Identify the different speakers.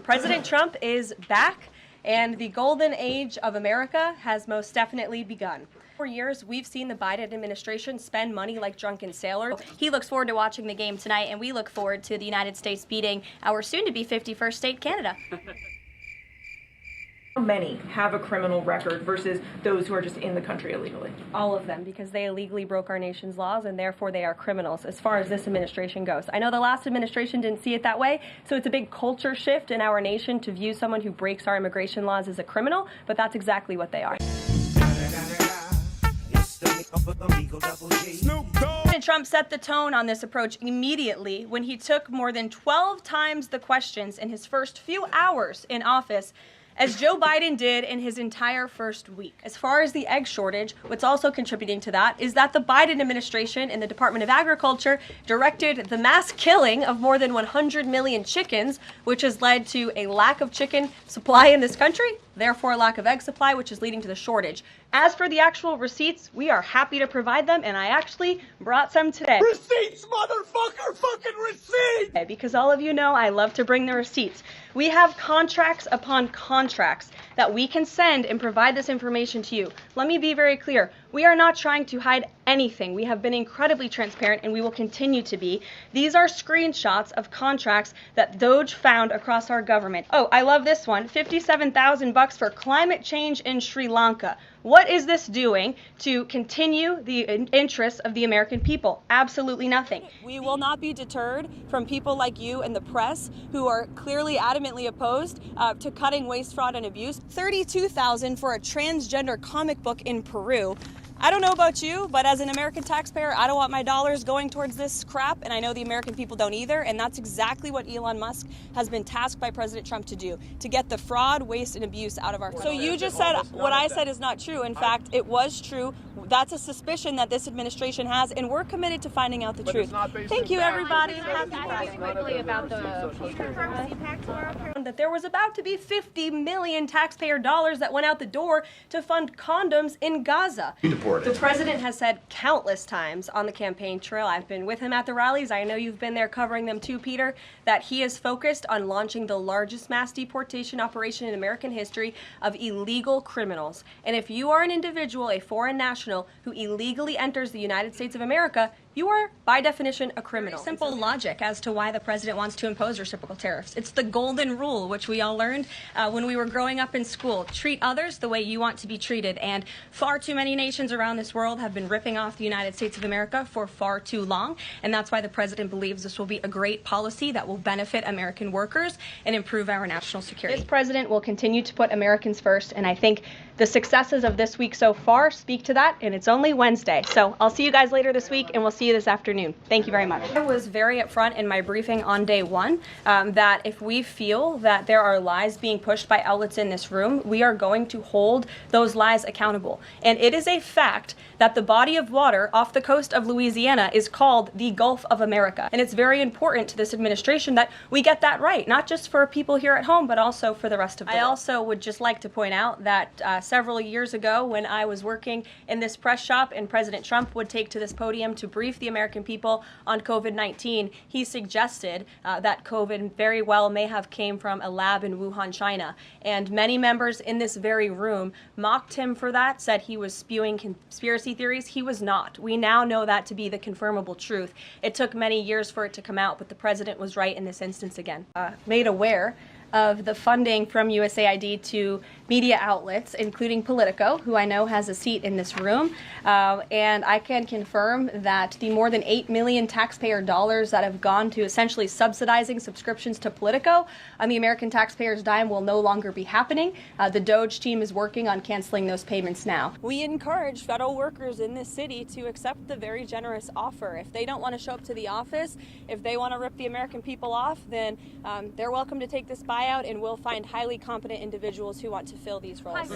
Speaker 1: President Trump is back, and the golden age of America has most definitely begun. For years, we've seen the Biden administration spend money like drunken sailors.
Speaker 2: He looks forward to watching the game tonight, and we look forward to the United States beating our soon-to-be 51st state, Canada.
Speaker 3: How many have a criminal record versus those who are just in the country illegally?
Speaker 1: All of them, because they illegally broke our nation's laws, and therefore they are criminals as far as this administration goes. I know the last administration didn't see it that way, so it's a big culture shift in our nation to view someone who breaks our immigration laws as a criminal, but that's exactly what they are.
Speaker 2: President Trump set the tone on this approach immediately when he took more than 12 times the questions in his first few hours in office as Joe Biden did in his entire first week. As far as the egg shortage, what's also contributing to that is that the Biden administration and the Department of Agriculture directed the mass killing of more than 100 million chickens, which has led to a lack of chicken supply in this country, therefore a lack of egg supply, which is leading to the shortage. As for the actual receipts, we are happy to provide them, and I actually brought some today.
Speaker 4: Receipts, motherfucker, fucking receipts!
Speaker 1: Because all of you know I love to bring the receipts. We have contracts upon contracts that we can send and provide this information to you. Let me be very clear. We are not trying to hide anything. We have been incredibly transparent, and we will continue to be. These are screenshots of contracts that DOJ found across our government. Oh, I love this one. $57,000 for climate change in Sri Lanka. What is this doing to continue the interests of the American people? Absolutely nothing.
Speaker 2: We will not be deterred from people like you and the press who are clearly adamantly opposed to cutting waste, fraud, and abuse. $32,000 for a transgender comic book in Peru. I don't know about you, but as an American taxpayer, I don't want my dollars going towards this crap, and I know the American people don't either, and that's exactly what Elon Musk has been tasked by President Trump to do, to get the fraud, waste, and abuse out of our country. So you just said what I said is not true. In fact, it was true. That's a suspicion that this administration has, and we're committed to finding out the truth. Thank you, everybody. Happy Friday.
Speaker 5: About the
Speaker 1: that there was about to be 50 million taxpayer dollars that went out the door to fund condoms in Gaza. The president has said countless times on the campaign trail, I've been with him at the rallies, I know you've been there covering them too, Peter, that he is focused on launching the largest mass deportation operation in American history of illegal criminals. And if you are an individual, a foreign national, who illegally enters the United States of America, you are, by definition, a criminal.
Speaker 2: Simple logic as to why the president wants to impose reciprocal tariffs. It's the golden rule, which we all learned when we were growing up in school. Treat others the way you want to be treated. And far too many nations around this world have been ripping off the United States of America for far too long. And that's why the president believes this will be a great policy that will benefit American workers and improve our national security.
Speaker 1: This president will continue to put Americans first, and I think the successes of this week so far speak to that, and it's only Wednesday. So I'll see you guys later this week, and we'll see you this afternoon. Thank you very much. I was very upfront in my briefing on day one that if we feel that there are lies being pushed by outlets in this room, we are going to hold those lies accountable. And it is a fact that the body of water off the coast of Louisiana is called the Gulf of America. And it's very important to this administration that we get that right, not just for people here at home, but also for the rest of the world. I also would just like to point out that several years ago when I was working in this press shop and President Trump would take to this podium to brief the American people on COVID-19, he suggested that COVID very well may have came from a lab in Wuhan, China. And many members in this very room mocked him for that, said he was spewing conspiracy theories. He was not. We now know that to be the confirmable truth. It took many years for it to come out, but the president was right in this instance again. Made aware of the funding from USAID to media outlets, including Politico, who I know has a seat in this room. And I can confirm that the more than 8 million taxpayer dollars that have gone to essentially subsidizing subscriptions to Politico on the American taxpayers' dime will no longer be happening. The DOJ team is working on canceling those payments now.
Speaker 2: We encourage federal workers in this city to accept the very generous offer. If they don't want to show up to the office, if they want to rip the American people off, then they're welcome to take this buyout, and we'll find highly competent individuals who want to fill these roles.